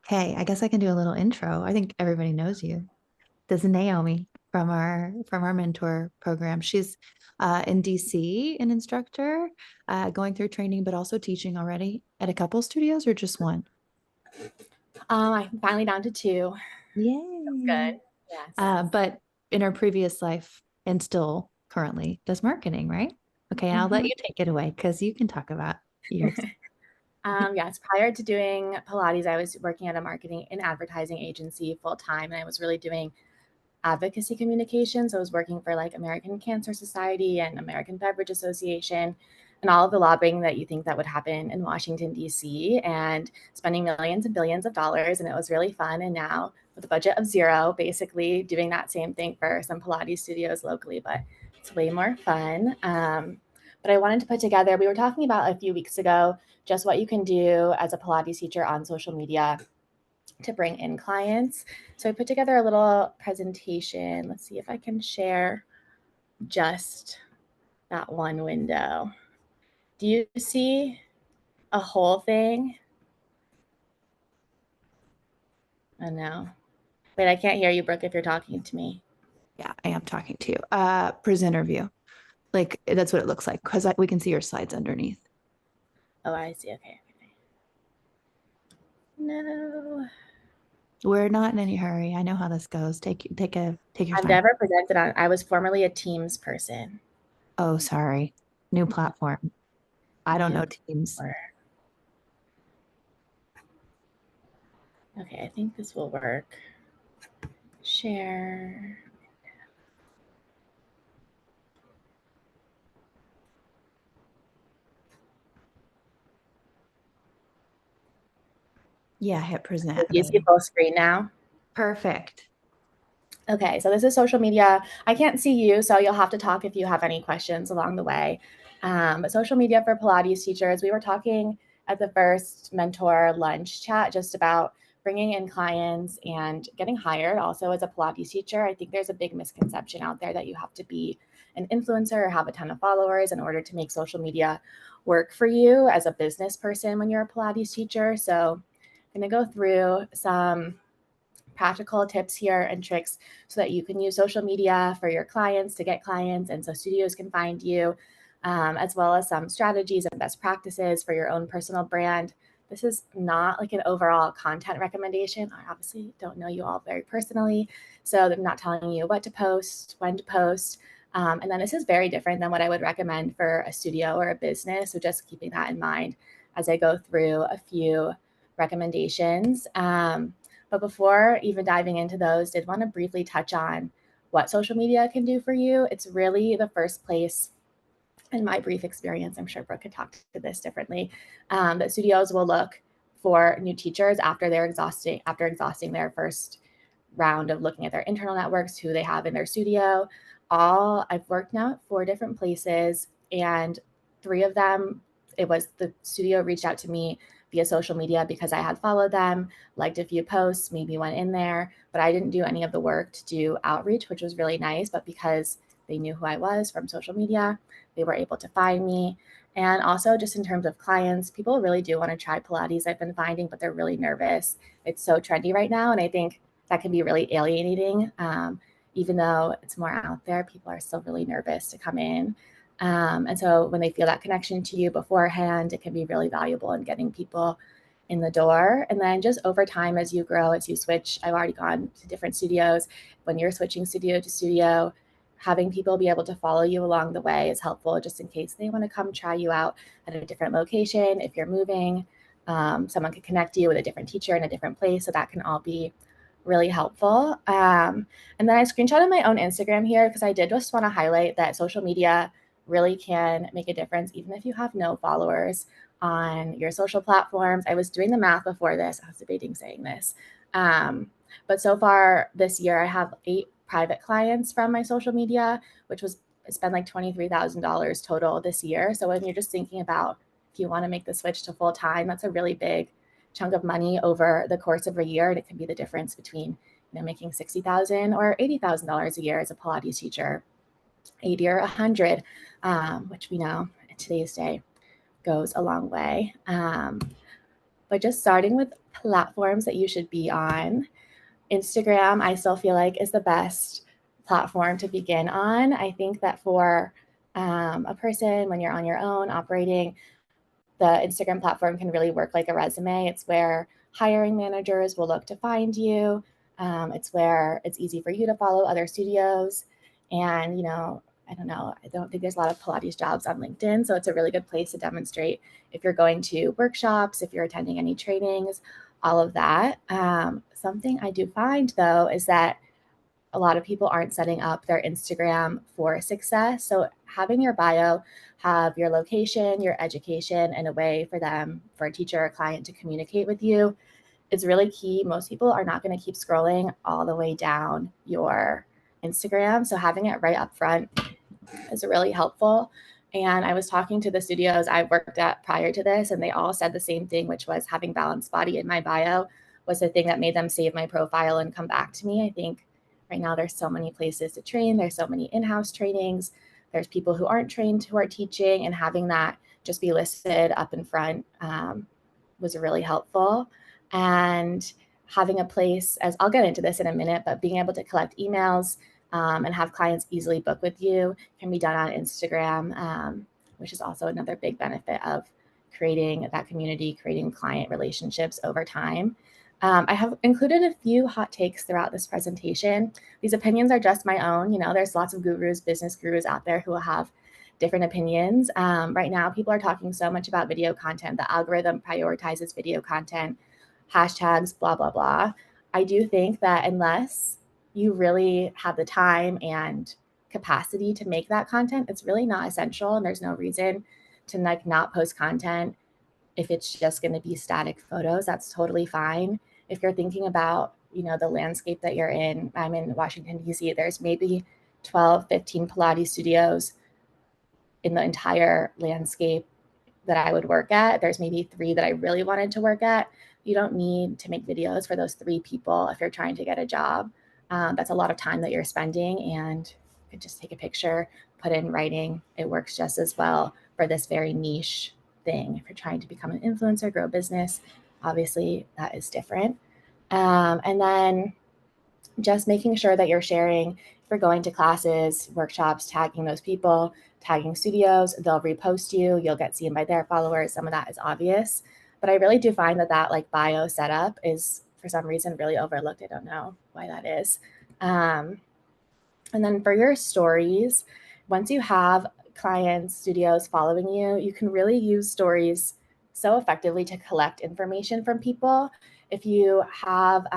Okay, I guess I can do a little intro. I think everybody knows you. This is Naomi from our mentor program. She's in DC, an instructor, going through training, but also teaching already at a couple studios or just one. I'm finally down to two. Yay. Good. Yes. But in her previous life and still currently does marketing, right? Okay, I'll let Mhm. you take it away because you can talk about yours. Yes, prior to doing Pilates, I was working at a marketing and advertising agency full time, and I was really doing advocacy communications. I was working for like American Cancer Society and American Beverage Association and all of the lobbying that you think that would happen in Washington, D.C., and spending millions and billions of dollars. And it was really fun. And now with a budget of zero, basically doing that same thing for some Pilates studios locally, but it's way more fun. But I wanted to put together, we were talking about a few weeks ago, just what you can do as a Pilates teacher on social media to bring in clients. So I put together a little presentation. Let's see if I can share just that one window. Do you see a whole thing? Oh no. Wait, I can't hear you, Brooke, if you're talking to me. Yeah, I am talking to you. Presenter view. Like that's what it looks like because we can see your slides underneath. Oh, I see. Okay. No. We're not in any hurry. I know how this goes. Take your I've time. never presented on, I was formerly a Teams person. Oh, sorry. New platform. I don't New. know Teams. Okay, I think this will work. Share. Yeah, hit Do present you see ability. full screen now? Perfect. Okay, so this is social media. I can't see you, so you'll have to talk if you have any questions along the way. But social media for Pilates teachers, we were talking at the first mentor lunch chat just about bringing in clients and getting hired also as a Pilates teacher. I think there's a big misconception out there that you have to be an influencer or have a ton of followers in order to make social media work for you as a business person when you're a Pilates teacher. So I'm going to go through some practical tips here and tricks so that you can use social media for your clients to get clients and so studios can find you, as well as some strategies and best practices for your own personal brand. This is not like an overall content recommendation. I obviously don't know you all very personally, so I'm not telling you what to post, when to post. And then this is very different than what I would recommend for a studio or a business. So just keeping that in mind as I go through a few recommendations. But before even diving into those, did want to briefly touch on what social media can do for you. It's really the first place in my brief experience, I'm sure Brooke could talk to this differently, that studios will look for new teachers after exhausting their first round of looking at their internal networks, who they have in their studio. All I've worked now at 4 different places, and 3 of them, it was the studio reached out to me via social media because I had followed them, liked a few posts, maybe went in there, but I didn't do any of the work to do outreach, which was really nice. But because they knew who I was from social media, they were able to find me. And also, just in terms of clients, people really do want to try Pilates, I've been finding, but they're really nervous. It's so trendy right now. And I think that can be really alienating. Even though it's more out there, people are still really nervous to come in. And so when they feel that connection to you beforehand, it can be really valuable in getting people in the door. And then just over time, as you grow, as you switch, I've already gone to different studios. When you're switching studio to studio, having people be able to follow you along the way is helpful just in case they want to come try you out at a different location. If you're moving, someone could connect you with a different teacher in a different place. So that can all be really helpful. And then I screenshotted my own Instagram here because I did just want to highlight that social media really can make a difference, even if you have no followers on your social platforms. I was doing the math before this. I was debating saying this. But so far this year, I have 8 private clients from my social media, which was it's been like $23,000 total this year. So when you're just thinking about if you want to make the switch to full time, that's a really big chunk of money over the course of a year, and it can be the difference between making $60,000 or $80,000 a year as a Pilates teacher, 80 or 100, which we know in today's day goes a long way. but just starting with platforms that you should be on. Instagram, I still feel like is the best platform to begin on. I think that for a person, when you're on your own operating, the Instagram platform can really work like a resume. It's where hiring managers will look to find you. It's where it's easy for you to follow other studios. And, I don't know, I don't think there's a lot of Pilates jobs on LinkedIn. So it's a really good place to demonstrate if you're going to workshops, if you're attending any trainings, all of that. Something I do find though is that a lot of people aren't setting up their Instagram for success. So having your bio have your location, your education, and a way for them, for a teacher or client to communicate with you is really key. Most people are not going to keep scrolling all the way down your Instagram. So having it right up front is really helpful. And I was talking to the studios I worked at prior to this, and they all said the same thing, which was having balanced body in my bio was the thing that made them save my profile and come back to me. I think right now there's so many places to train. There's so many in-house trainings. There's people who aren't trained who are teaching, and having that just be listed up in front was really helpful. And having a place, as I'll get into this in a minute, but being able to collect emails and have clients easily book with you can be done on Instagram, which is also another big benefit of creating that community, creating client relationships over time. I have included a few hot takes throughout this presentation. These opinions are just my own. There's lots of gurus, business gurus out there who will have different opinions. Right now, people are talking so much about video content. The algorithm prioritizes video content, hashtags, blah, blah, blah. I do think that unless you really have the time and capacity to make that content, it's really not essential. And there's no reason to not post content if it's just going to be static photos. That's totally fine. If you're thinking about, the landscape that you're in, I'm in Washington, D.C., there's maybe 12, 15 Pilates studios in the entire landscape that I would work at. There's maybe 3 that I really wanted to work at. You don't need to make videos for those 3 people if you're trying to get a job. That's a lot of time that you're spending, and you could just take a picture, put in writing. It works just as well for this very niche thing. If you're trying to become an influencer, grow a business, obviously that is different. And then just making sure that you're sharing, if you're going to classes, workshops, tagging those people, tagging studios, they'll repost you, you'll get seen by their followers. Some of that is obvious, but I really do find that like bio setup is for some reason really overlooked. I don't know why that is. And then for your stories, once you have clients, studios following you, you can really use stories so effectively to collect information from people. If you have,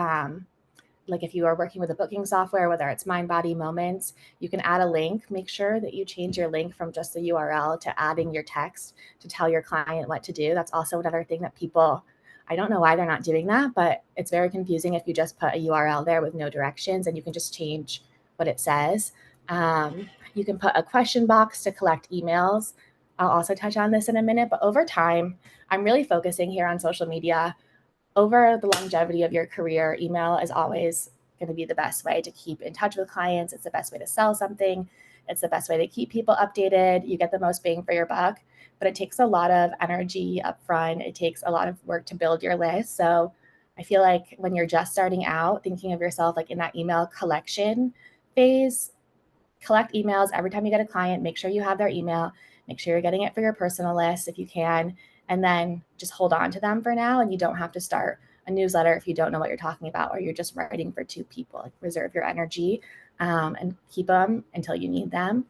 like if you are working with a booking software, whether it's Mind Body Moments, you can add a link. Make sure that you change your link from just the URL to adding your text to tell your client what to do. That's also another thing that people, I don't know why they're not doing that, but it's very confusing if you just put a URL there with no directions and you can just change what it says. You can put a question box to collect emails. I'll also touch on this in a minute, but over time, I'm really focusing here on social media. Over the longevity of your career, email is always going to be the best way to keep in touch with clients. It's the best way to sell something. It's the best way to keep people updated. You get the most bang for your buck, but it takes a lot of energy up front. It takes a lot of work to build your list. So I feel like when you're just starting out, thinking of yourself like in that email collection phase, collect emails every time you get a client. Make sure you have their email. Make sure you're getting it for your personal list if you can, and then just hold on to them for now. And you don't have to start a newsletter if you don't know what you're talking about, or you're just writing for 2 people. Like, reserve your energy and keep them until you need them.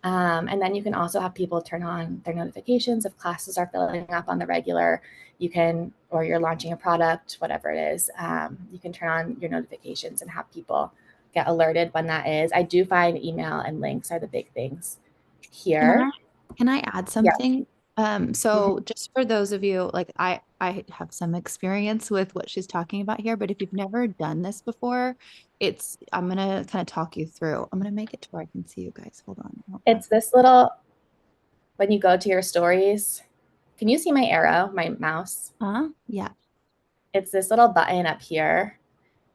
And then you can also have people turn on their notifications if classes are filling up on the regular. You can, or you're launching a product, whatever it is, you can turn on your notifications and have people get alerted when that is. I do find email and links are the big things Can here. I add Yeah. something? Mhm. So just for those of you, like I have some experience with what she's talking about here, but if you've never done this before, I'm gonna kind of talk you through. I'm gonna make it to where I can see you guys. Hold on. I don't know. It's this little, when you go to your stories, can you see my arrow, my mouse? Yeah. It's this little button up here.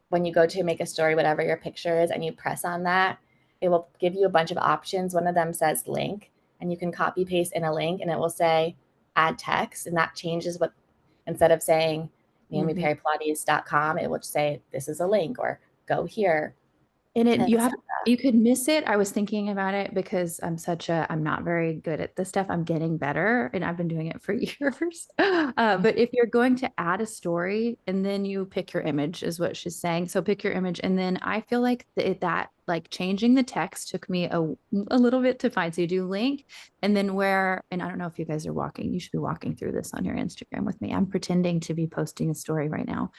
When you go to make a story, whatever your picture is, and you press on that, it will give you a bunch of options. One of them says link, and you can copy paste in a link, and it will say add text. And that changes what, instead of saying naomiperrypilates.com, it will say, this is a link, or go here, And it you have etc. you could miss it. I was thinking about it because I'm not very good at this stuff. I'm getting better and I've been doing it for years. But if you're going to add a story and then you pick your image is what she's saying. So pick your image. And then I feel like that like changing the text took me a little bit to find. So you do link and then and I don't know if you guys are walking, you should be walking through this on your Instagram with me. I'm pretending to be posting a story right now.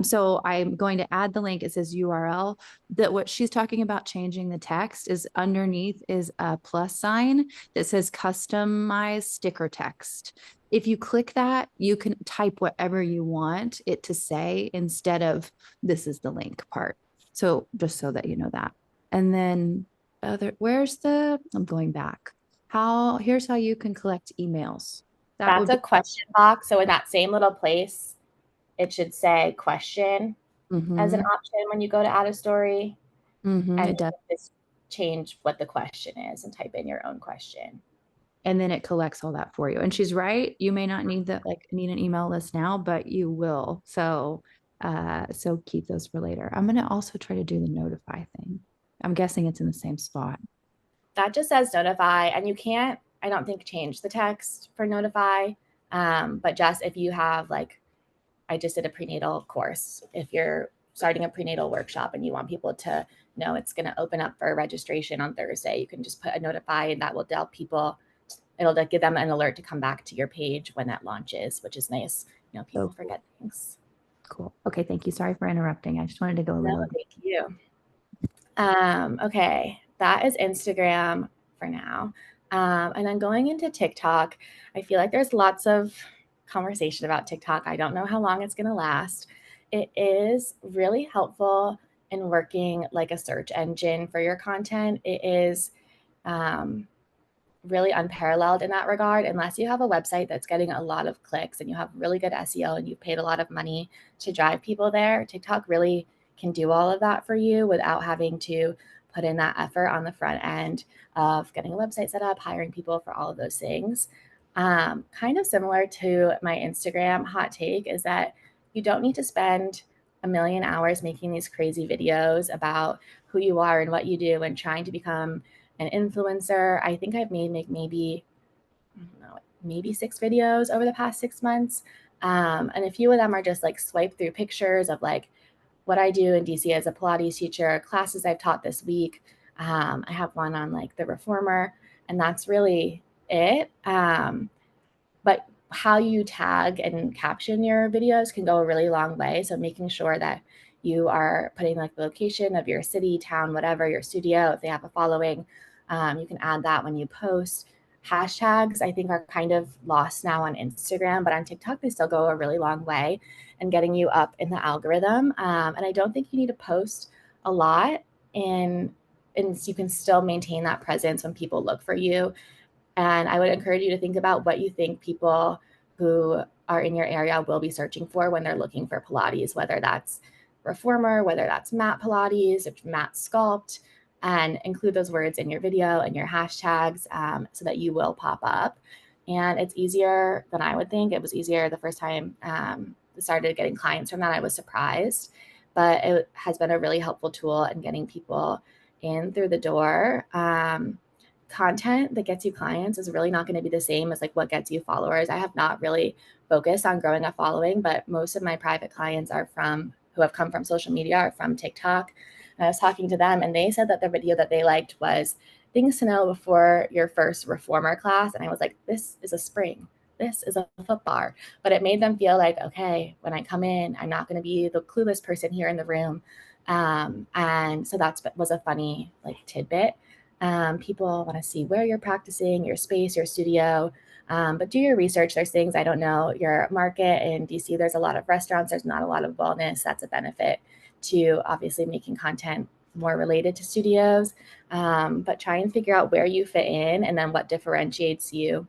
So I'm going to add the link. It says URL. That what she's talking about changing the text is underneath is a plus sign that says customize sticker text. If you click that, you can type whatever you want it to say instead of this is the link part. So just so that you know that. And then I'm going back. Here's how you can collect emails. That That's would a be question box. So in that same little place, it should say question as an mm-hmm, option when you go to add a story. mm-hmm, And it does. just change what the question is and type in your own question. And then it collects all that for you. And she's right. You may not need an email list now, but you will. So keep those for later. I'm gonna also try to do the notify thing. I'm guessing it's in the same spot. That just says notify, and you can't, I don't think, change the text for notify. But just if you have, like, I just did a prenatal course. If you're starting a prenatal workshop and you want people to know it's going to open up for registration on Thursday, you can just put a notify, and that will tell people, it'll give them an alert to come back to your page when that launches, which is nice. People So forget things. cool. Okay, thank you. Sorry for interrupting. I just wanted to go a No, little. thank you. Okay, that is Instagram for now. And then going into TikTok, I feel like there's lots of conversation about TikTok. I don't know how long it's going to last. It is really helpful in working like a search engine for your content. It is um, really unparalleled in that regard, unless you have a website that's getting a lot of clicks and you have really good SEO and you've paid a lot of money to drive people there. TikTok really can do all of that for you without having to put in that effort on the front end of getting a website set up, hiring people for all of those things. Kind of similar to my Instagram hot take is that you don't need to spend a million hours making these crazy videos about who you are and what you do and trying to become an influencer. I think I've made maybe, I don't know, maybe 6 videos over the past 6 months. And a few of them are just like swipe through pictures of like what I do in DC as a Pilates teacher, classes I've taught this week. I have one on like the reformer, and that's really it. But how you tag and caption your videos can go a really long way. So making sure that you are putting like the location of your city, town, whatever, your studio, if they have a following, you can add that when you post. Hashtags, I think, are kind of lost now on Instagram, but on TikTok, they still go a really long way in getting you up in the algorithm. And I don't think you need to post a lot, and you can still maintain that presence when people look for you. And I would encourage you to think about what you think people who are in your area will be searching for when they're looking for Pilates, whether that's reformer, whether that's mat Pilates, or mat sculpt, and include those words in your video and your hashtags so that you will pop up. And it's easier than I would think. It was easier the first time I started getting clients from that. I was surprised, but it has been a really helpful tool in getting people in through the door. Content that gets you clients is really not going to be the same as like what gets you followers. I have not really focused on growing a following, but most of my private clients are who have come from social media or from TikTok. And I was talking to them and they said that the video that they liked was things to know before your first reformer class. And I was like, this is a spring. This is a foot bar. But it made them feel like, okay, when I come in, I'm not going to be the clueless person here in the room. And so that was a funny like tidbit. People want to see where you're practicing, your space, your studio, but do your research. There's things I don't know. Your market in DC, there's a lot of restaurants. There's not a lot of wellness. That's a benefit to obviously making content more related to studios. But try and figure out where you fit in and then what differentiates you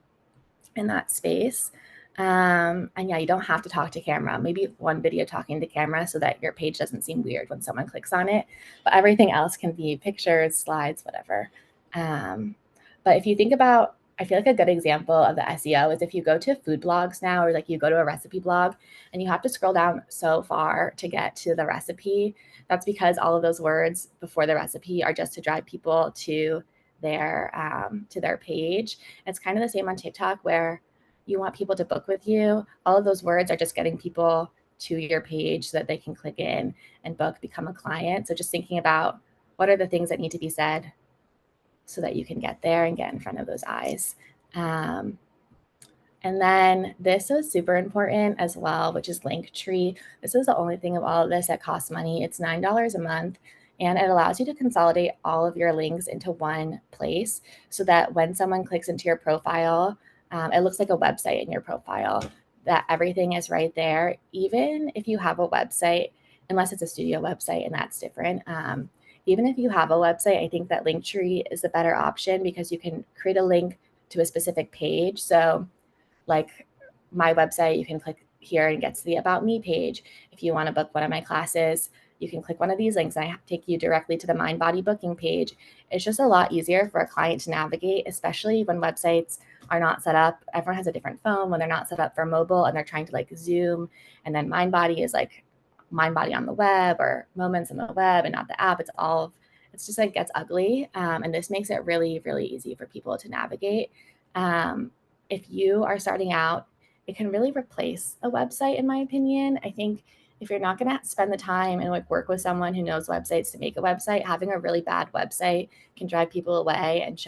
in that space. And yeah, you don't have to talk to camera. Maybe one video talking to camera so that your page doesn't seem weird when someone clicks on it. But everything else can be pictures, slides, whatever. But if you think about, I feel like a good example of the SEO is if you go to food blogs now, or like you go to a recipe blog and you have to scroll down so far to get to the recipe. That's because all of those words before the recipe are just to drive people to their page. It's kind of the same on TikTok where you want people to book with you. All of those words are just getting people to your page so that they can click in and book, become a client. So just thinking about what are the things that need to be said so that you can get there and get in front of those eyes. Um, and then this is super important as well, which is Linktree. This is the only thing of all of this that costs money. It's $9 a month, and it allows you to consolidate all of your links into one place so that when someone clicks into your profile, it looks like a website in your profile, that everything is right there. Even if you have a website, unless it's a studio website, and that's different. Even if you have a website, I think that Linktree is a better option because you can create a link to a specific page. So like my website, you can click here and get to the About Me page. If you want to book one of my classes, you can click one of these links and I take you directly to the Mind Body booking page. It's just a lot easier for a client to navigate, especially when websites are not set up. Everyone has a different phone when they're not set up for mobile and they're trying to like Zoom. And then Mind Body is like Mind Body on the web or Moments on the web and not the app. It's just like gets ugly. And this makes it really, really easy for people to navigate. If you are starting out, it can really replace a website, in my opinion. I think if you're not going to spend the time and like work with someone who knows websites to make a website, having a really bad website can drive people away and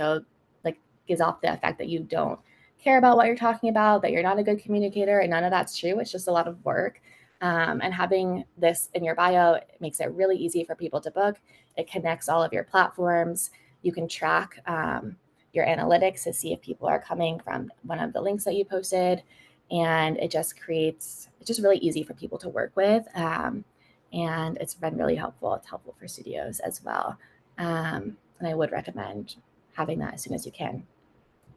like gives off the effect that you don't care about what you're talking about, that you're not a good communicator, and none of that's true. It's just a lot of work. And having this in your bio makes it really easy for people to book. It connects all of your platforms. You can track your analytics to see if people are coming from one of the links that you posted. And it's just really easy for people to work with. And it's been really helpful. It's helpful for studios as well. And I would recommend having that as soon as you can.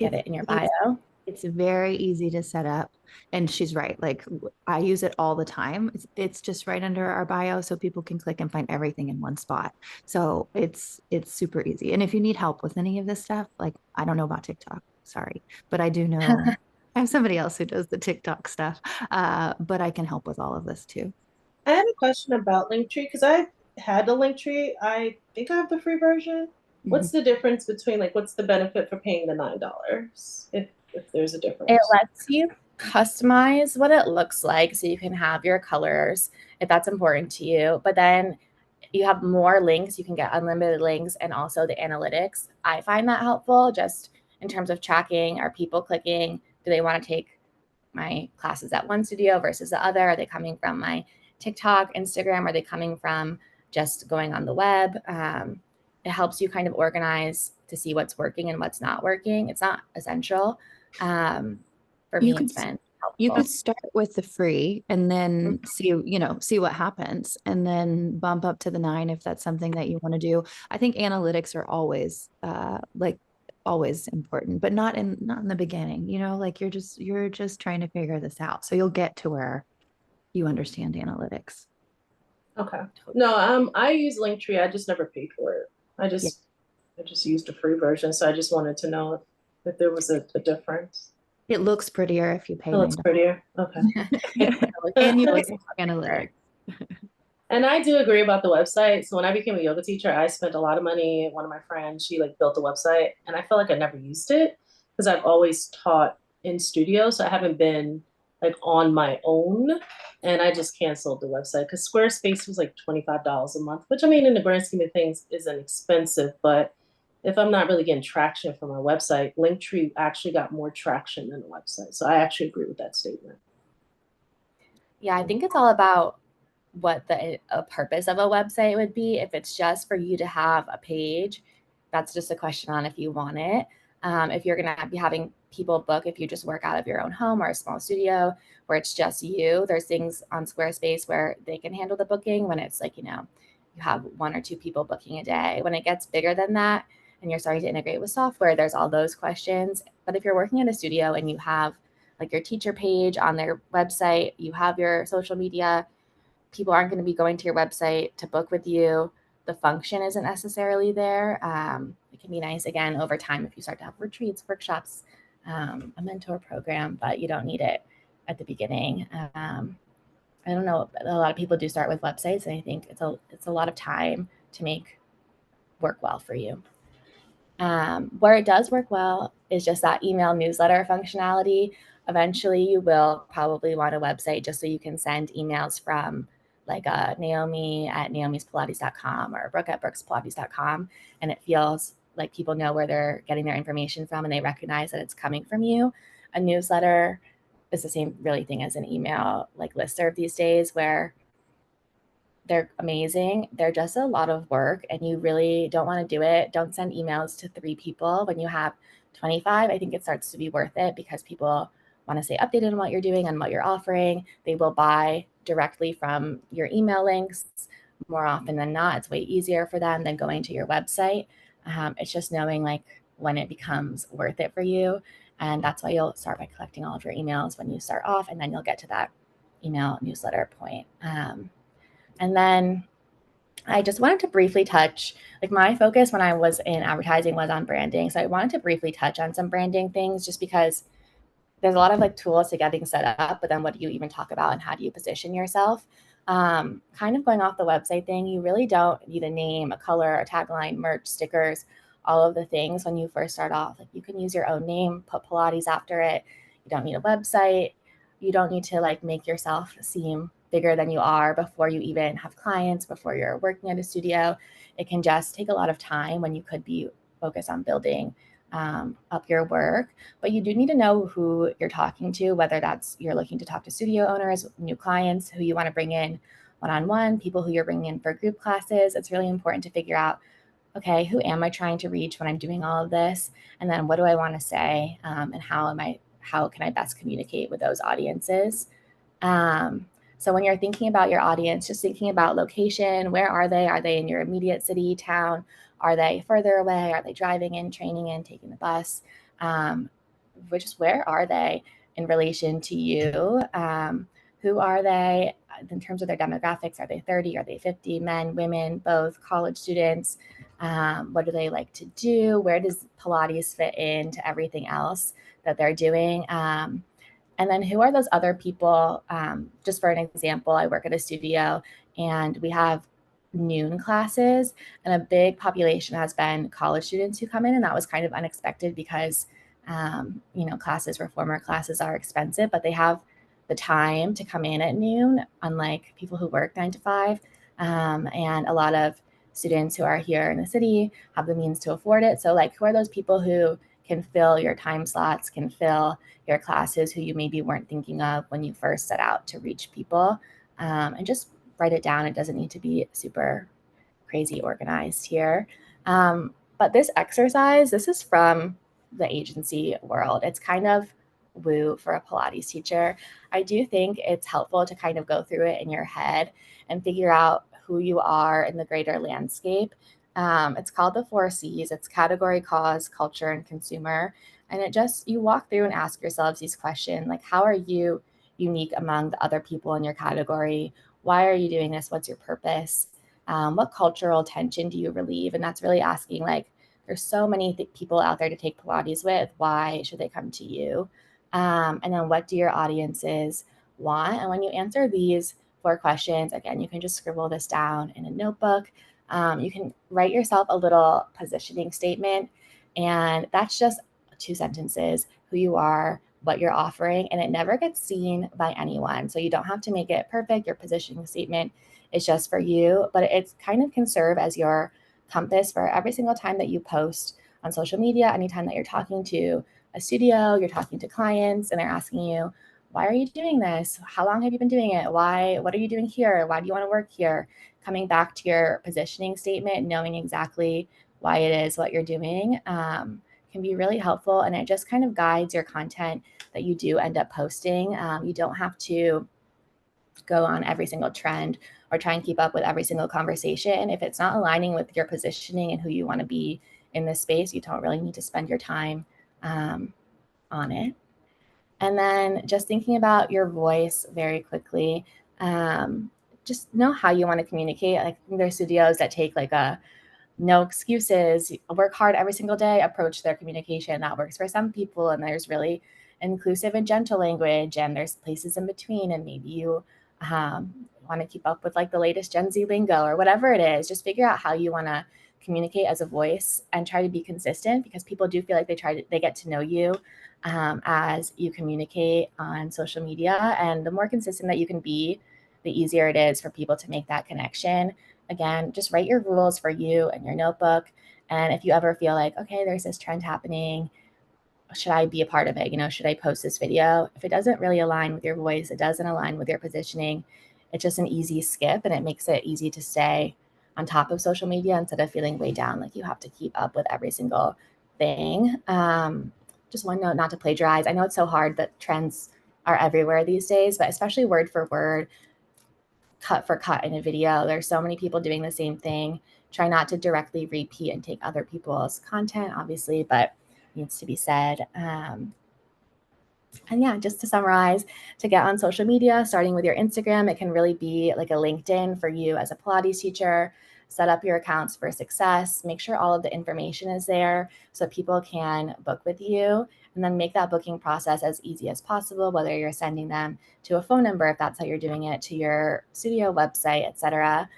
Get It's it in your it's bio. it's very easy to set up. And she's right. Like I use it all the time. It's just right under our bio so people can click and find everything in one spot. So it's super easy. And if you need help with any of this stuff, like I don't know about TikTok, sorry, but I do know I have somebody else who does the TikTok stuff. But I can help with all of this too. I had a question about Linktree because I had the Linktree. I think I have the free version. Mhm. What's the difference between like what's the benefit for paying the $9 if there's a It difference? lets you customize what it looks like so you can have your colors if that's important to you. But then you have more links, you can get unlimited links and also the analytics. I find that helpful just in terms of tracking, are people clicking? Do they want to take my classes at one studio versus the other? Are they coming from my TikTok, Instagram? Are they coming from just going on the web? It helps you kind of organize to see what's working and what's not working. It's not essential. Um, for You me, could it's been you helpful. could start with the free and then see what happens and then bump up to the nine if that's something that you want to do. I think analytics are always like always important, but not in the beginning, like you're just trying to figure this out. So you'll get to where you understand analytics. Okay. No, I use Linktree. I just never paid for it. I Yeah. just I just used the free version, so I just wanted to know if there was a difference. It looks prettier if you pay It looks $9. prettier. Okay. And you get analytics. And I do agree about the website. So when I became a yoga teacher, I spent a lot of money. One of my friends, she like built a website and I felt like I never used it because I've always taught in studio. So I haven't been like on my own. And I just canceled the website because Squarespace was like $25 a month, which I mean, in the grand scheme of things isn't expensive, but if I'm not really getting traction from my website, Linktree actually got more traction than the website. So I actually agree with that statement. Yeah, I think it's all about what the a purpose of a website would be. If it's just for you to have a page, that's just a question on if you want it. If you're going to be having people book, if you just work out of your own home or a small studio where it's just you, there's things on Squarespace where they can handle the booking when it's like, you have one or two people booking a day. When it gets bigger than that and you're starting to integrate with software, there's all those questions. But if you're working in a studio and you have like your teacher page on their website, you have your social media, people aren't going to be going to your website to book with you. The function isn't necessarily there. It can be nice again over time if you start to have retreats, workshops, a mentor program, but you don't need it at the beginning. I don't know. A lot of people do start with websites, and I think it's a lot of time to make work well for you. Where it does work well is just that email newsletter functionality. Eventually, you will probably want a website just so you can send emails from like Naomi at naomispilates.com or Brooke at brookspilates.com. And it feels like people know where they're getting their information from and they recognize that it's coming from you. A newsletter is the same really thing as an email like listserv these days, where they're amazing. They're just a lot of work and you really don't want to do it. Don't send emails to 3 people when you have 25. I think it starts to be worth it because people want to stay updated on what you're doing and what you're offering. They will buy directly from your email links more often than not. It's way easier for them than going to your website. It's just knowing like when it becomes worth it for you. And that's why you'll start by collecting all of your emails when you start off, and then you'll get to that email newsletter point. And then I just wanted to briefly touch, like my focus when I was in advertising was on branding. So I wanted to briefly touch on some branding things just because there's a lot of like tools to getting set up, but then what do you even talk about and how do you position yourself? Kind of going off the website thing, you really don't need a name, a color, a tagline, merch, stickers, all of the things when you first start off. Like you can use your own name, put Pilates after it. You don't need a website. You don't need to like make yourself seem bigger than you are before you even have clients, before you're working at a studio. It can just take a lot of time when you could be focused on building up your work. But you do need to know who you're talking to, whether that's you're looking to talk to studio owners, new clients, who you want to bring in one-on-one, people who you're bringing in for group classes. It's really important to figure out, okay, who am I trying to reach when I'm doing all of this? And then what do I want to say? And how can I best communicate with those audiences? So when you're thinking about your audience, just thinking about location, where are they? Are they in your immediate city, town? Are they further away? Are they driving in, training in, taking the bus? Where are they in relation to you? Who are they in terms of their demographics? Are they 30? Are they 50? Men, women, both, college students? What do they like to do? Where does Pilates fit into everything else that they're doing? And then who are those other people? Just for an example, I work at a studio and we have noon classes, and a big population has been college students who come in. And that was kind of unexpected because, classes, reformer classes are expensive, but they have the time to come in at noon, unlike people who work 9 to 5. And a lot of students who are here in the city have the means to afford it. So like, who are those people who can fill your time slots, can fill your classes, who you maybe weren't thinking of when you first set out to reach people? And just write it down. It doesn't need to be super crazy organized here. But this exercise, this is from the agency world. It's kind of woo for a Pilates teacher. I do think it's helpful to kind of go through it in your head and figure out who you are in the greater landscape. It's called the 4 C's. It's category, cause, culture, and consumer. And you walk through and ask yourselves these questions, like, how are you unique among the other people in your category? Why are you doing this? What's your purpose? What cultural tension do you relieve? And that's really asking, like, there's so many people out there to take Pilates with. Why should they come to you? And then what do your audiences want? And when you answer these 4 questions, again, you can just scribble this down in a notebook. You can write yourself a little positioning statement, and that's just 2 sentences: who you are, what you're offering, and it never gets seen by anyone. So you don't have to make it perfect. Your positioning statement is just for you, but it's kind of can serve as your compass for every single time that you post on social media, anytime that you're talking to a studio, you're talking to clients, and they're asking you, why are you doing this? How long have you been doing it? What are you doing here? Why do you want to work here? Coming back to your positioning statement, knowing exactly why it is what you're doing, can be really helpful. And it just kind of guides your content that you do end up posting. You don't have to go on every single trend or try and keep up with every single conversation. If it's not aligning with your positioning and who you want to be in this space, you don't really need to spend your time on it. And then just thinking about your voice very quickly. Just know how you want to communicate. Like, there's studios that take like a no excuses, work hard every single day approach their communication. That works for some people, and there's really inclusive and gentle language, and there's places in between, and maybe you want to keep up with like the latest Gen Z lingo or whatever it is. Just figure out how you want to communicate as a voice and try to be consistent, because people do feel like they get to know you as you communicate on social media, and the more consistent that you can be, the easier it is for people to make that connection. Again, just write your rules for you and your notebook. And if you ever feel like, okay, there's this trend happening, should I be a part of it? Should I post this video? If it doesn't really align with your voice, it doesn't align with your positioning, it's just an easy skip, and it makes it easy to stay on top of social media instead of feeling way down, like you have to keep up with every single thing. Just one note, not to plagiarize. I know it's so hard that trends are everywhere these days, but especially word for word, cut for cut in a video. There's so many people doing the same thing. Try not to directly repeat and take other people's content, obviously, but needs to be said. And yeah, just to summarize, to get on social media, starting with your Instagram, it can really be like a LinkedIn for you as a Pilates teacher. Set up your accounts for success. Make sure all of the information is there so people can book with you, and then make that booking process as easy as possible, whether you're sending them to a phone number, if that's how you're doing it, to your studio website, etc.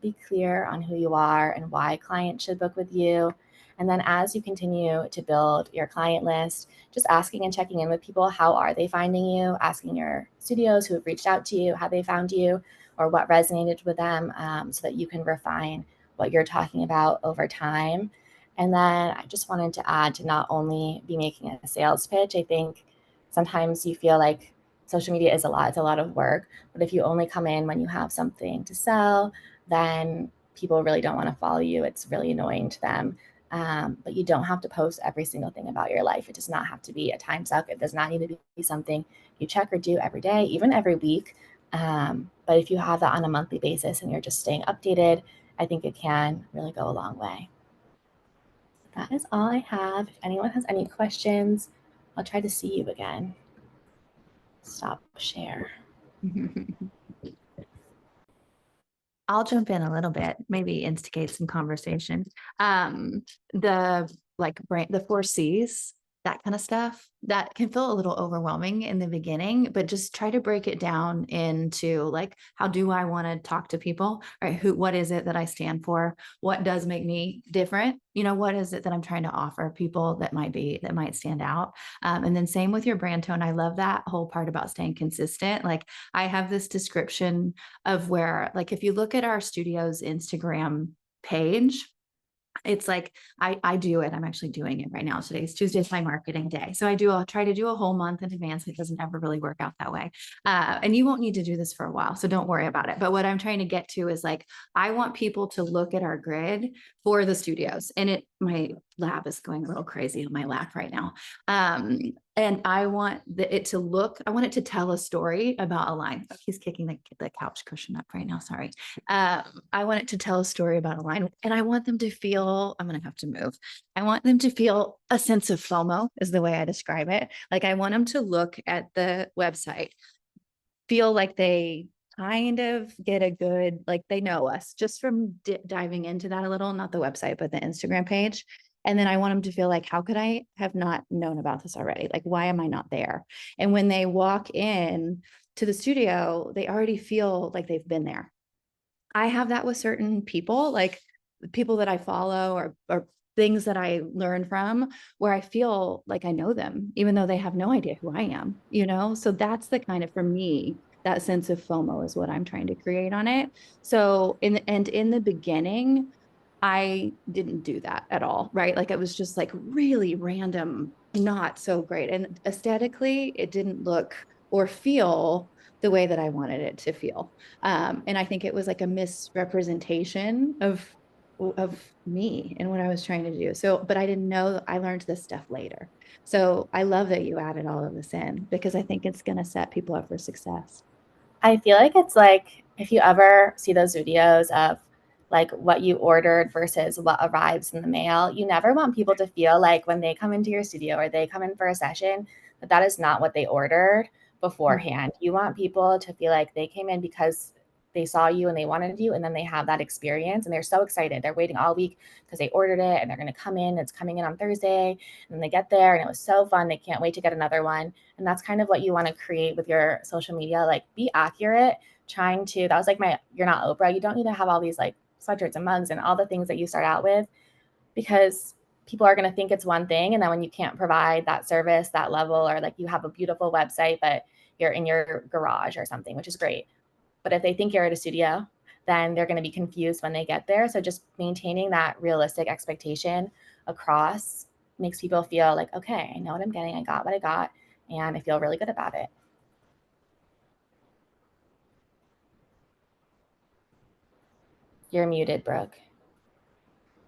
Be clear on who you are and why clients should book with you. And then as you continue to build your client list, just asking and checking in with people. How are they finding you? Asking your studios who have reached out to you, how they found you, or what resonated with them, so that you can refine what you're talking about over time. And then I just wanted to add, to not only be making a sales pitch. I think sometimes you feel like social media is it's a lot of work. But if you only come in when you have something to sell, then people really don't want to follow you. It's really annoying to them. But you don't have to post every single thing about your life. It does not have to be a time suck. It does not need to be something you check or do every day, even every week. But if you have that on a monthly basis and you're just staying updated, I think it can really go a long way. That is all I have. If anyone has any questions, I'll try to see you again. Stop share. I'll jump in a little bit, maybe instigate some conversation. The the 4 C's, that kind of stuff, that can feel a little overwhelming in the beginning, but just try to break it down into like, how do I want to talk to people? Right? What is it that I stand for? What does make me different? What is it that I'm trying to offer people that might stand out? And then same with your brand tone. I love that whole part about staying consistent. Like, I have this description of where, like, if you look at our studio's Instagram page, it's like, I do it. I'm actually doing it right now. Today's Tuesday, is my marketing day. So I'll try to do a whole month in advance. It doesn't ever really work out that way. And you won't need to do this for a while, so don't worry about it. But what I'm trying to get to is like, I want people to look at our grid for the studios, and my lab is going a little crazy on my lap right now. And I want it to tell a story about a line. Oh, he's kicking the couch cushion up right now. Sorry. I want it to tell a story about a line, and I want them to feel, I'm going to have to move. I want them to feel a sense of FOMO, is the way I describe it. Like, I want them to look at the website, feel like they kind of get a good, like, they know us just from diving into that a little, not the website, but the Instagram page. And then I want them to feel like, how could I have not known about this already? Like, why am I not there? And when they walk in to the studio, they already feel like they've been there. I have that with certain people, like people that I follow, or things that I learn from, where I feel like I know them, even though they have no idea who I am, So that's the kind of, for me, that sense of FOMO is what I'm trying to create on it. So in the beginning, I didn't do that at all, right? Like, it was just like really random, not so great. And aesthetically, it didn't look or feel the way that I wanted it to feel. And I think it was like a misrepresentation of me and what I was trying to do. So, but I didn't know, I learned this stuff later. So I love that you added all of this in, because I think it's going to set people up for success. I feel like it's like, if you ever see those videos of like what you ordered versus what arrives in the mail, you never want people to feel like when they come into your studio or they come in for a session, that is not what they ordered beforehand. You want people to feel like they came in because they saw you and they wanted you, and then they have that experience and they're so excited. They're waiting all week because they ordered it and they're going to come in. It's coming in on Thursday, and then they get there and it was so fun. They can't wait to get another one. And that's kind of what you want to create with your social media. Like, be accurate, trying to, that was like my, you're not Oprah. You don't need to have all these like sweatshirts and mugs and all the things that you start out with, because people are going to think it's one thing. And then when you can't provide that service, that level, or like you have a beautiful website, but you're in your garage or something, which is great. But if they think you're at a studio, then they're going to be confused when they get there. So just maintaining that realistic expectation across makes people feel like, okay, I know what I'm getting. I got what I got, and I feel really good about it. You're muted, Brooke.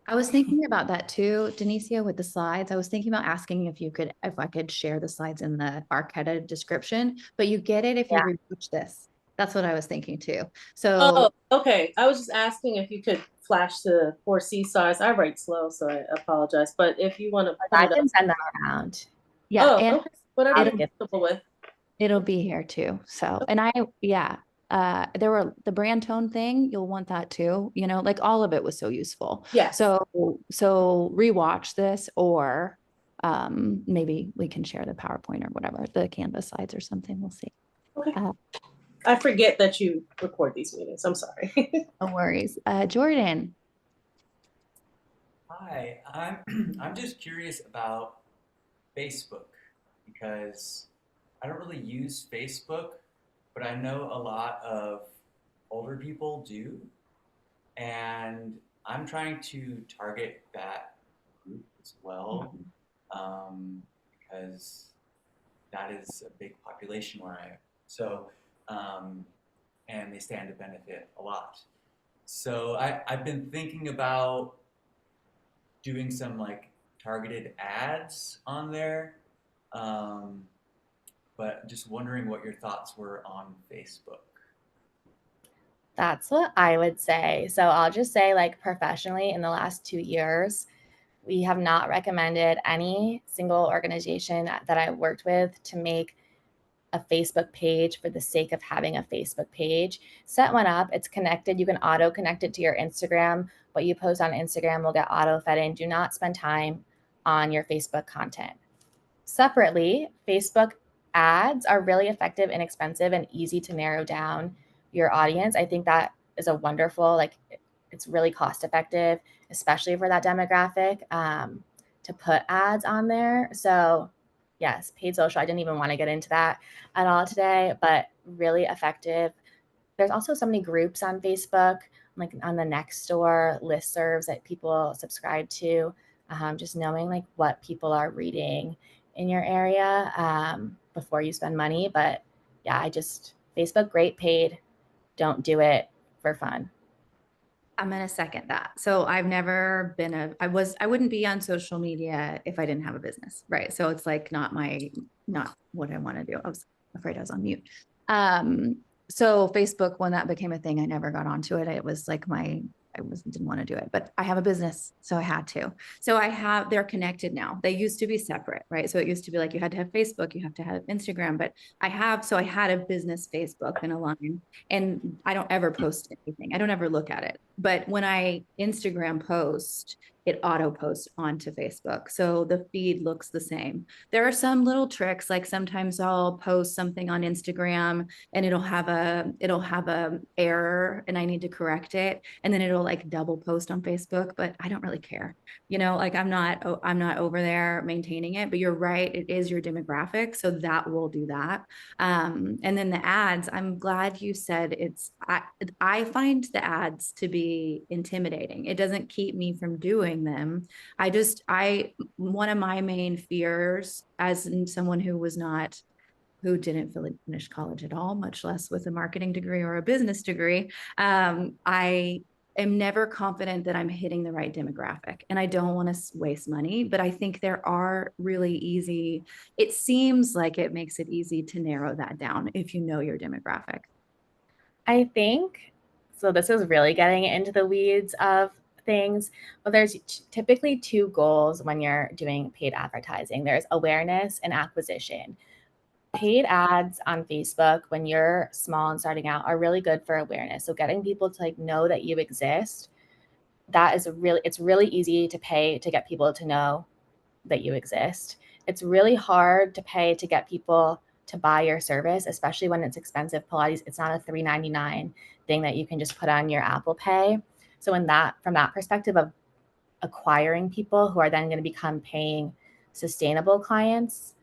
I was thinking about that too, Denicia, with the slides. I was thinking about asking if I could share the slides in the Arquetta description, but you get it if you Yeah. research this. That's what I was thinking too. Oh, So okay. I was just asking if you could flash the 4C size. I write slow, so I apologize. But if you want to put I it up. can send them around. yeah, Oh, and okay. Whatever I'll you're get comfortable with. it'll be here too. So, and yeah, there were the brand tone thing. You'll want that too. Like all of it was so useful. Yes. So rewatch this, or maybe we can share the PowerPoint or whatever, the Canvas slides or something. We'll see. Okay. Uh, I forget that you record these meetings. I'm sorry. no worries. Jordan. Hi, I'm just curious about Facebook because I don't really use Facebook, but I know a lot of older people do, and I'm trying to target that group as well, because that is a big population where I am. So, um, and they stand to benefit a lot. So I've been thinking about doing some like targeted ads on there. Um, but just wondering what your thoughts were on Facebook. That's what I would say. So I'll just say, like, professionally, in the last 2 years, we have not recommended any single organization that I worked with to make a Facebook page for the sake of having a Facebook page. Set one up, it's connected. You can auto connect it to your Instagram. What you post on Instagram will get auto fed in. Do not spend time on your Facebook content. Separately, Facebook ads are really effective, inexpensive, and easy to narrow down your audience. I think that is a wonderful, like, it's really cost effective, especially for that demographic, to put ads on there. So yes, paid social. I didn't even want to get into that at all today, but really effective. There's also so many groups on Facebook, like on the Nextdoor listservs that people subscribe to. Just knowing like what people are reading in your area, before you spend money. But yeah, Facebook, great paid. Don't do it for fun. I'm going to second that. So I've never been I wouldn't be on social media if I didn't have a business. Right. So it's like not what I want to do. I was afraid I was on mute. So Facebook, when that became a thing, I never got onto it. It was like didn't want to do it, but I have a business, so I had to. So they're connected now. They used to be separate, right? So it used to be like you had to have Facebook, you have to have Instagram, but I had a business Facebook and a line, and I don't ever post anything. I don't ever look at it. But when I Instagram post, it auto posts onto Facebook. So the feed looks the same. There are some little tricks, like sometimes I'll post something on Instagram and it'll have a error and I need to correct it. And then it'll like double post on Facebook, but I don't really care. Like I'm not over there maintaining it, but you're right. It is your demographic. So that will do that. And then the ads, I'm glad you said I find the ads to be intimidating. It doesn't keep me from doing them. One of my main fears as someone who didn't really finish college at all, much less with a marketing degree or a business degree. I am never confident that I'm hitting the right demographic, and I don't want to waste money, but I think there are really easy, it seems like it makes it easy to narrow that down if you know your demographic. I think so. This is really getting into the weeds of things, but there's typically two goals when you're doing paid advertising. There's awareness and acquisition. paid ads on Facebook when you're small and starting out are really good for awareness. So getting people to like know that you exist, it's really easy to pay to get people to know that you exist. It's really hard to pay to get people to buy your service, especially when it's expensive. Pilates, it's not a $3.99 thing that you can just put on your Apple Pay. So from that perspective of acquiring people who are then going to become paying sustainable clients,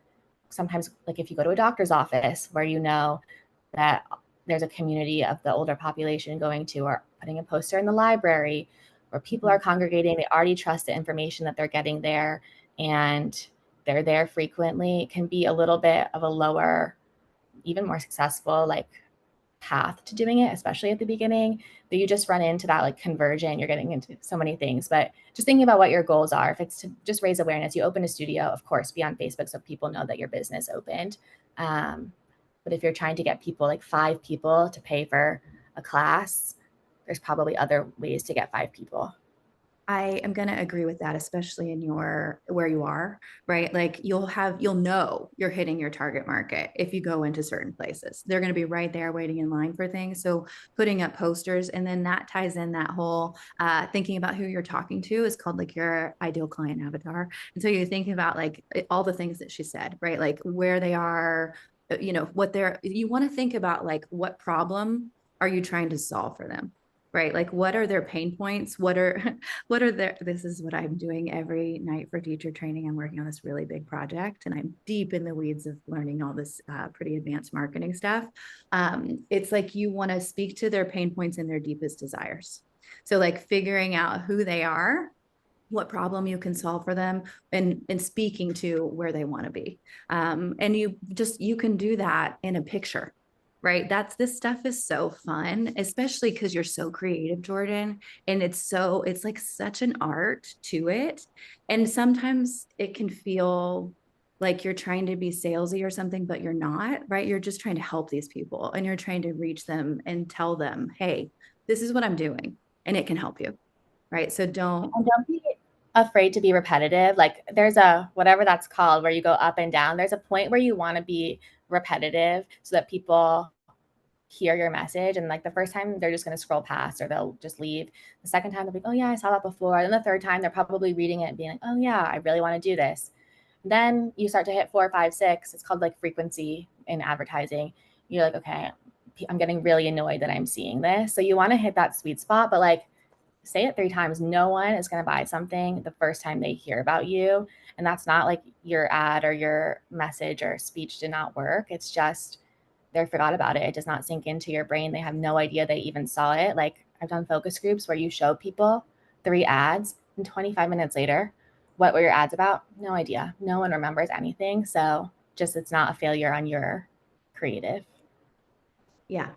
sometimes like if you go to a doctor's office where you know that there's a community of the older population going to, or putting a poster in the library where people are congregating, they already trust the information that they're getting there and they're there frequently, it can be a little bit of a lower, even more successful like path to doing it, especially at the beginning, that you just run into that like conversion, you're getting into so many things. But just thinking about what your goals are, if it's to just raise awareness, you open a studio, of course, be on Facebook so people know that your business opened. But if you're trying to get people, like 5 people to pay for a class, there's probably other ways to get 5 people. I am going to agree with that, especially in where you are, right? Like you'll know you're hitting your target market if you go into certain places. They're going to be right there waiting in line for things. So putting up posters, and then that ties in that whole thinking about who you're talking to is called like your ideal client avatar. And so you're thinking about like all the things that she said, right? Like where they are, you want to think about like what problem are you trying to solve for them? Right? Like what are their pain points? What are this is what I'm doing every night for teacher training. I'm working on this really big project and I'm deep in the weeds of learning all this pretty advanced marketing stuff. It's like you want to speak to their pain points and their deepest desires. So like figuring out who they are, what problem you can solve for them, and speaking to where they want to be. And you can do that in a picture, right? This stuff is so fun, especially because you're so creative, Jordan. And it's like such an art to it. And sometimes it can feel like you're trying to be salesy or something, but you're not, right? You're just trying to help these people and you're trying to reach them and tell them, hey, this is what I'm doing and it can help you. Right. So don't. And don't be afraid to be repetitive. Like there's a whatever that's called where you go up and down. There's a point where you want to be repetitive so that people hear your message. And like the first time they're just going to scroll past or they'll just leave. The second time they'll be, oh yeah, I saw that before. And then the third time they're probably reading it and being like, oh yeah, I really want to do this. Then you start to hit 4, 5, 6. It's called like frequency in advertising. You're like, okay, I'm getting really annoyed that I'm seeing this. So you want to hit that sweet spot, but like say it 3 times. No one is going to buy something the first time they hear about you. And that's not like your ad or your message or speech did not work. It's just they forgot about it. It does not sink into your brain. They have no idea they even saw it. Like I've done focus groups where you show people 3 ads and 25 minutes later, what were your ads about? No idea. No one remembers anything. So just it's not a failure on your creative. Yeah,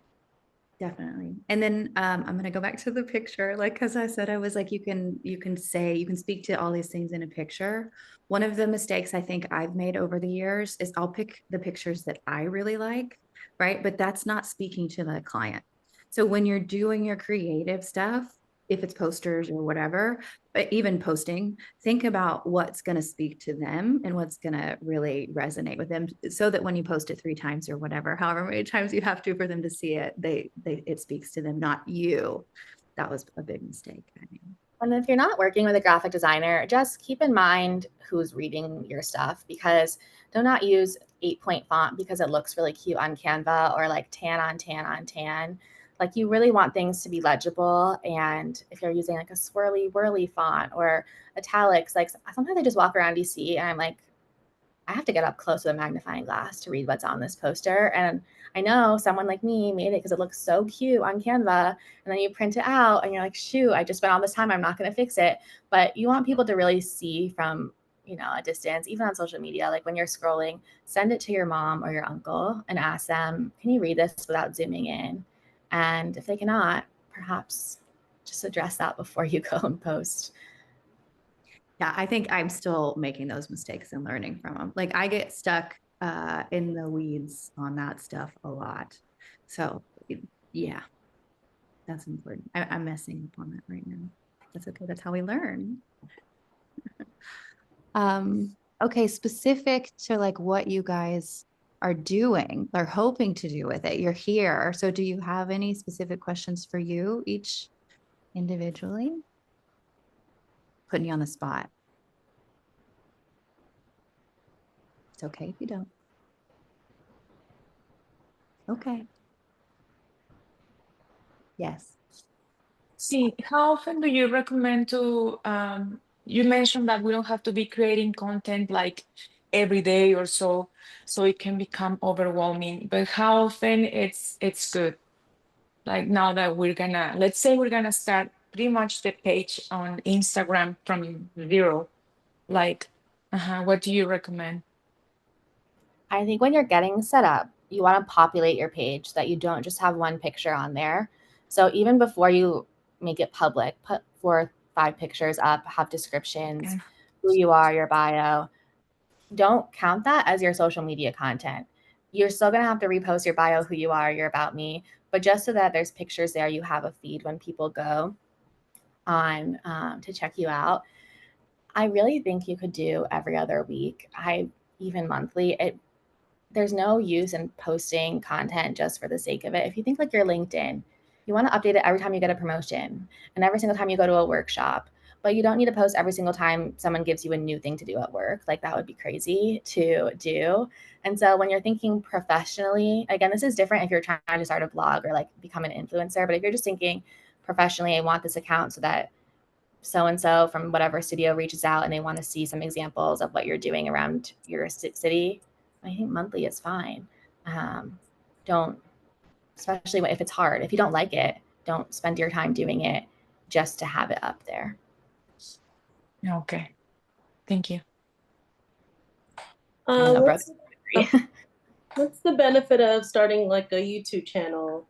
definitely. And then I'm going to go back to the picture. Like, cause I said, I was like, you can speak to all these things in a picture. One of the mistakes I think I've made over the years is I'll pick the pictures that I really like, right? But that's not speaking to the client. So when you're doing your creative stuff, if it's posters or whatever, but even posting, think about what's going to speak to them and what's going to really resonate with them so that when you post it 3 times or whatever, however many times you have to for them to see it, it speaks to them, not you. That was a big mistake. I mean. And if you're not working with a graphic designer, just keep in mind who's reading your stuff, because do not use 8-point font because it looks really cute on Canva or like tan on tan on tan. Like you really want things to be legible. And if you're using like a swirly whirly font or italics, like sometimes I just walk around DC and I'm like, I have to get up close with a magnifying glass to read what's on this poster. And I know someone like me made it because it looks so cute on Canva. And then you print it out and you're like, shoot, I just spent all this time. I'm not going to fix it. But you want people to really see from, a distance, even on social media. Like when you're scrolling, send it to your mom or your uncle and ask them, can you read this without zooming in? And if they cannot, perhaps just address that before you go and post. Yeah, I think I'm still making those mistakes and learning from them. Like I get stuck in the weeds on that stuff a lot. So yeah, that's important. I'm messing up on that right now. That's okay. That's how we learn. Okay, specific to like what you guys are doing, are hoping to do with it. You're here. So do you have any specific questions for you each individually? Putting you on the spot. It's okay if you don't. Okay. Yes. See, how often do you recommend to, you mentioned that we don't have to be creating content like every day or so, so it can become overwhelming, but how often it's good? Like now that let's say we're gonna start pretty much the page on Instagram from zero, like, what do you recommend? I think when you're getting set up, you want to populate your page so that you don't just have one picture on there. So even before you make it public, put 4 or 5 pictures up, have descriptions, Okay. who you are, your bio. Don't count that as your social media content. You're still going to have to repost your bio, who you are, your about me, but just so that there's pictures there, you have a feed when people go on to check you out. I really think you could do every other week. Even monthly. There's no use in posting content just for the sake of it. If you think like your LinkedIn, you want to update it every time you get a promotion and every single time you go to a workshop, but you don't need to post every single time someone gives you a new thing to do at work. Like that would be crazy to do. And so when you're thinking professionally, again, this is different if you're trying to start a blog or like become an influencer, but if you're just thinking professionally, I want this account so that so-and-so from whatever studio reaches out and they want to see some examples of what you're doing around your city, I think monthly is fine. Don't, especially if it's hard. If you don't like it, don't spend your time doing it just to have it up there. Okay, thank you. What's what's the benefit of starting like a YouTube channel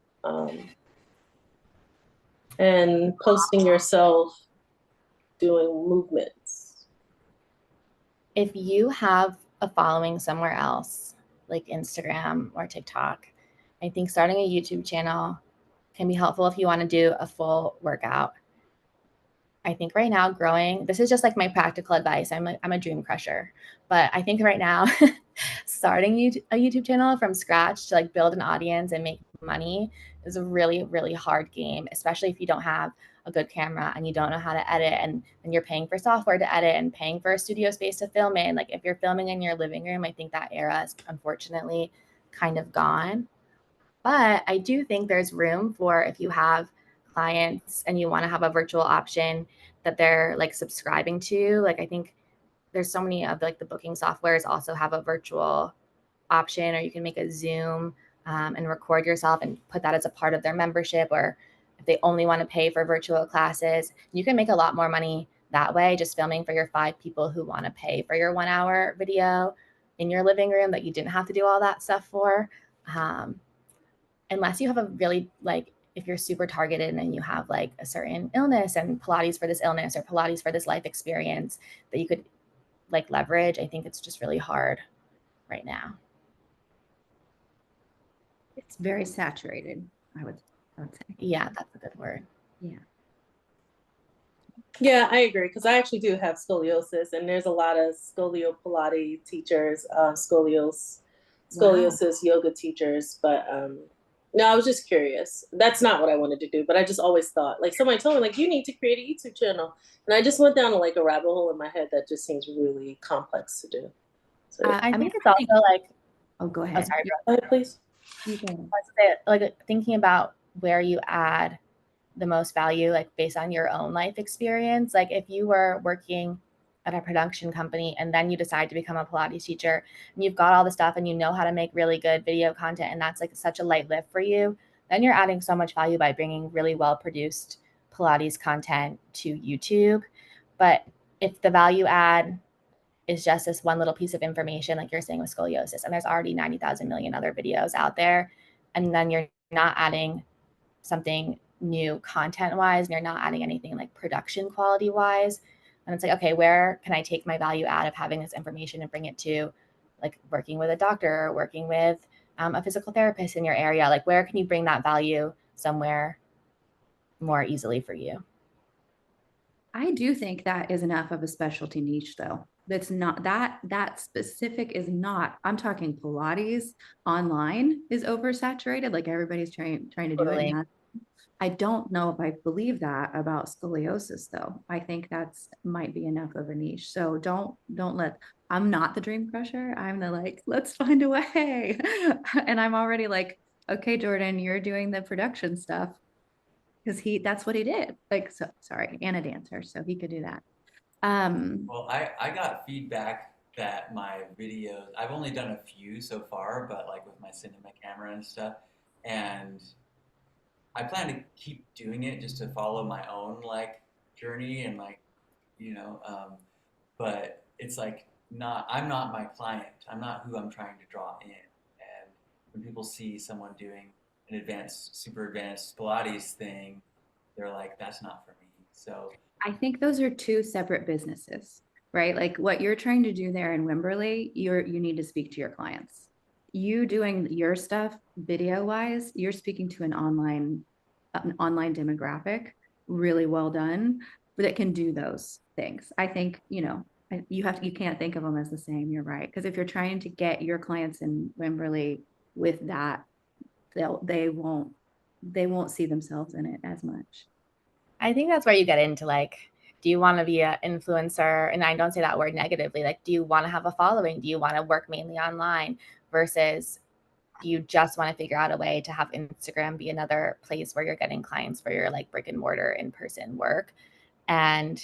and posting yourself doing movements? If you have a following somewhere else, like Instagram or TikTok, I think starting a YouTube channel can be helpful if you want to do a full workout. I think right now growing, this is just like my practical advice. I'm a dream crusher, but I think right now starting a YouTube channel from scratch to like build an audience and make money is a really, really hard game, especially if you don't have a good camera and you don't know how to edit and you're paying for software to edit and paying for a studio space to film in. Like if you're filming in your living room, I think that era is unfortunately kind of gone. But I do think there's room for if you have clients and you want to have a virtual option that they're like subscribing to. Like I think there's so many of like the booking softwares also have a virtual option, or you can make a Zoom and record yourself and put that as a part of their membership. Or if they only want to pay for virtual classes, you can make a lot more money that way, just filming for your 5 people who want to pay for your 1-hour video in your living room that you didn't have to do all that stuff for. Unless you have a really like, if you're super targeted and you have like a certain illness and Pilates for this illness or Pilates for this life experience that you could like leverage, I think it's just really hard right now. It's very saturated, I would say. Yeah, that's a good word. Yeah. Yeah, I agree, because I actually do have scoliosis, and there's a lot of scolio Pilates teachers, scoliosis yoga teachers. But no, I was just curious. That's not what I wanted to do, but I just always thought, like somebody told me, like you need to create a YouTube channel, and I just went down like a rabbit hole in my head that just seems really complex to do. So yeah. I think it's also like, oh, go ahead. Oh, sorry, Go ahead, please. You go. Like thinking about where you add the most value, like based on your own life experience. Like if you were working at a production company and then you decide to become a Pilates teacher and you've got all the stuff and you know how to make really good video content and that's like such a light lift for you, then you're adding so much value by bringing really well produced Pilates content to YouTube. But if the value add is just this one little piece of information, like you're saying with scoliosis, and there's already 90,000 million other videos out there, and then you're not adding something new content wise, and you're not adding anything like production quality wise. And it's like, okay, where can I take my value out of having this information and bring it to like working with a doctor or working with a physical therapist in your area? Like where can you bring that value somewhere more easily for you? I do think that is enough of a specialty niche, though. That's not that specific is not. I'm talking Pilates online is oversaturated, like everybody's trying to do it Totally. now. I don't know if I believe that about scoliosis, though. I think that's might be enough of a niche. So don't let. I'm not the dream crusher. I'm the like, let's find a way. And I'm already like, okay, Jordan, you're doing the production stuff because that's what he did. Like, so sorry, and a dancer, so he could do that. Well, I got feedback that my videos, I've only done a few so far, but like with my cinema camera and stuff, and I plan to keep doing it just to follow my own like journey and like, you know, but it's like I'm not my client. I'm not who I'm trying to draw in. And when people see someone doing an super advanced Pilates thing, they're like, that's not for me. So I think those are two separate businesses, right? Like what you're trying to do there in Wimberley, you need to speak to your clients. You doing your stuff video wise, you're speaking to an online demographic, really well done, that can do those things. I think, you can't think of them as the same. You're right. Because if you're trying to get your clients in Wimberley with that, they won't see themselves in it as much. I think that's where you get into like, do you want to be an influencer? And I don't say that word negatively. Like, do you want to have a following? Do you want to work mainly online versus do you just want to figure out a way to have Instagram be another place where you're getting clients for your like brick and mortar in-person work? And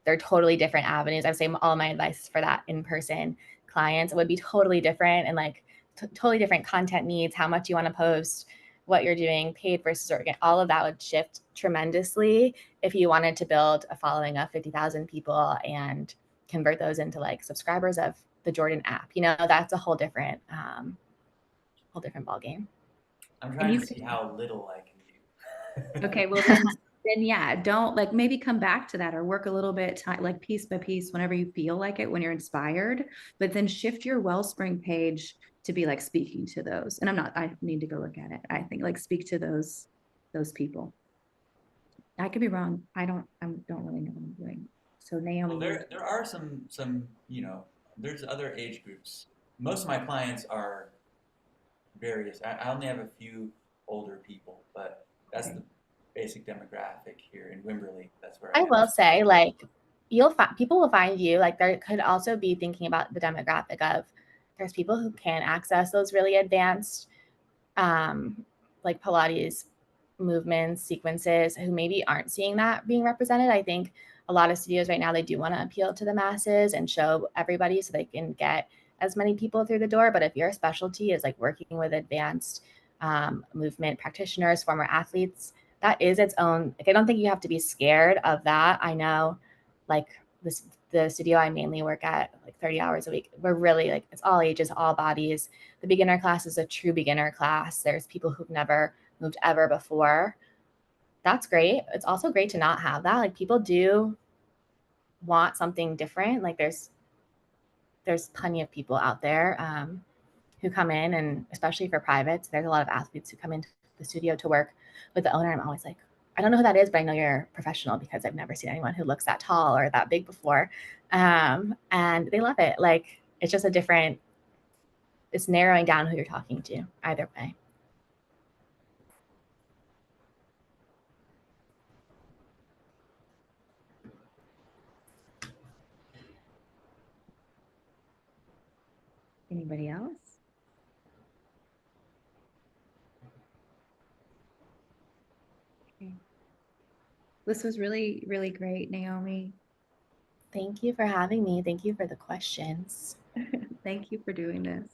they're totally different avenues. I would say all my advice for that in-person clients would be totally different and like totally different content needs, how much you want to post, what you're doing, paid versus organic, all of that would shift tremendously if you wanted to build a following of 50,000 people and convert those into like subscribers of the Jordan app. You know, that's a whole different ball game. I'm trying to see how little I can do. Okay, well then yeah, don't like maybe come back to that or work a little bit like piece by piece whenever you feel like it when you're inspired, but then shift your Wellspring page to be like speaking to those. And I need to go look at it. I think like speak to those people. I could be wrong. I don't really know what I'm doing. So Naomi, Well, there are some there's other age groups. Most of my clients are various. I only have a few older people, but that's the basic demographic here in Wimberley. That's where I I am. will say, like, people will find you. Like, there could also be thinking about the demographic of there's people who can access those really advanced, like Pilates movements, sequences, who maybe aren't seeing that being represented. I think a lot of studios right now, they do want to appeal to the masses and show everybody so they can get as many people through the door. But if your specialty is like working with advanced movement practitioners, former athletes, that is its own, like, I don't think you have to be scared of that. I know like the studio I mainly work at, like 30 hours a week, we're really like, it's all ages, all bodies. The beginner class is a true beginner class. There's people who've never moved ever before. That's great. It's also great to not have that. Like, people do want something different. Like there's plenty of people out there who come in, and especially for privates, there's a lot of athletes who come into the studio to work with the owner. I'm always like, I don't know who that is, but I know you're professional because I've never seen anyone who looks that tall or that big before. And they love it. Like, it's just it's narrowing down who you're talking to either way. anybody else? Okay. This was really, really great, Naomi. Thank you for having me. Thank you for the questions. Thank you for doing this.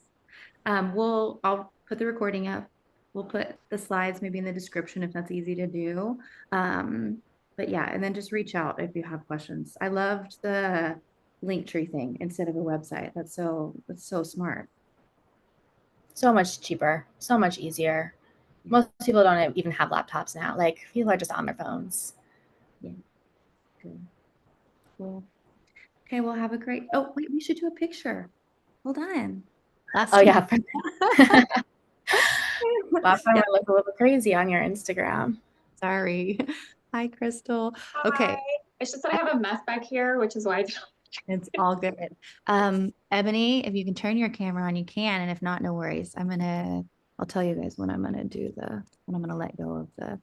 I'll put the recording up. We'll put the slides maybe in the description if that's easy to do. But yeah, and then just reach out if you have questions. I loved the Linktree thing instead of a website. That's so smart. So much cheaper, so much easier. Most people don't even have laptops now. Like, people are just on their phones. Yeah. Good. Cool. Okay, we'll have a great. Oh, wait, we should do a picture. Hold on. Last time I looked a little crazy on your Instagram. Sorry. Hi, Crystal. Okay. It's just that I have a mess back here, which is why. It's all good. Ebony, if you can turn your camera on, you can, and if not, no worries. I'll tell you guys when I'm gonna let go of the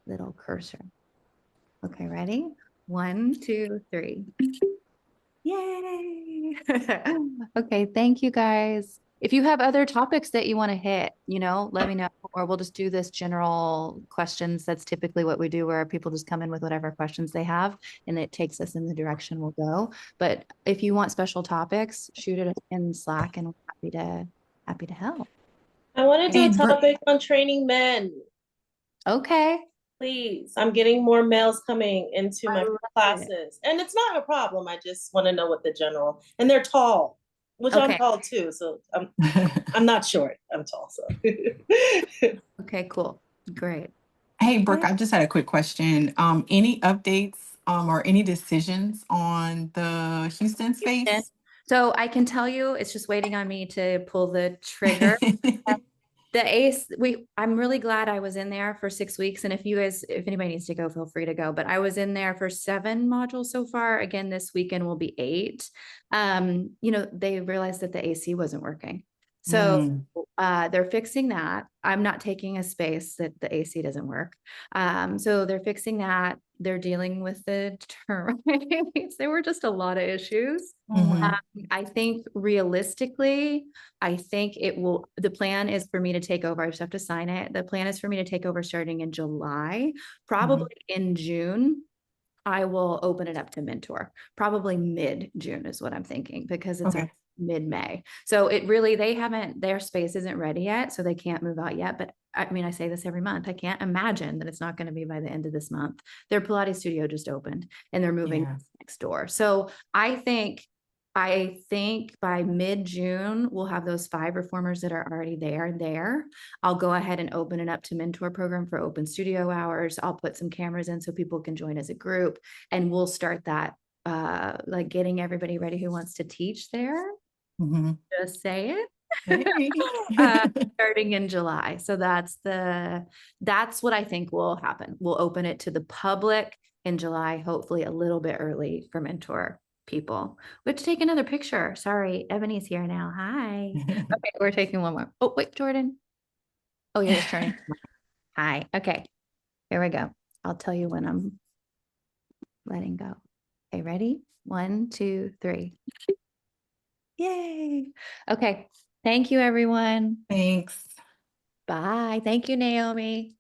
little cursor. Okay, ready? 1, 2, 3. Yay! Okay, thank you guys. If you have other topics that you want to hit, let me know, or we'll just do this general questions. That's typically what we do, where people just come in with whatever questions they have, and it takes us in the direction we'll go. But if you want special topics, shoot it in Slack, and we're happy to help. I want to do Hey, a topic on training men. Okay. Please. I'm getting more males coming into I my love classes. And it's not a problem. I just want to know what the general, and they're tall, which I'm Okay. tall too. So I'm not short. I'm tall. So Okay, cool. Great. Hey, Brooke, I just had a quick question. Any updates or any decisions on the Houston space? So I can tell you, it's just waiting on me to pull the trigger. The ACE, I'm really glad I was in there for 6 weeks. And if anybody needs to go, feel free to go. But I was in there for 7 modules so far. Again, this weekend will be 8. They realized that the AC wasn't working. So they're fixing that. I'm not taking a space that the AC doesn't work. So they're fixing that. They're dealing with the termites. There were just a lot of issues. I think realistically, the plan is for me to take over. I just have to sign it. The plan is for me to take over starting in July, probably in June. I will open it up to mentor, probably mid-June is what I'm thinking, because it's mid-May. So their space isn't ready yet, so they can't move out yet. But I mean, I say this every month. I can't imagine that it's not going to be by the end of this month. Their Pilates studio just opened and they're moving next door. So I think by mid-June, we'll have those 5 reformers that are already there. I'll go ahead and open it up to mentor program for open studio hours. I'll put some cameras in so people can join as a group, and we'll start that, like getting everybody ready who wants to teach there. Just say it. Starting in July. So that's what I think will happen. We'll open it to the public in July, hopefully a little bit early for mentor people. We have to take another picture. Sorry, Ebony's here now. Hi. Okay, we're taking one more. Oh, wait, Jordan. Oh, you're just turning. Hi. Okay, here we go. I'll tell you when I'm letting go. Okay, ready? 1, 2, 3. Yay. Okay. Thank you, everyone. Thanks. Bye. Thank you, Naomi.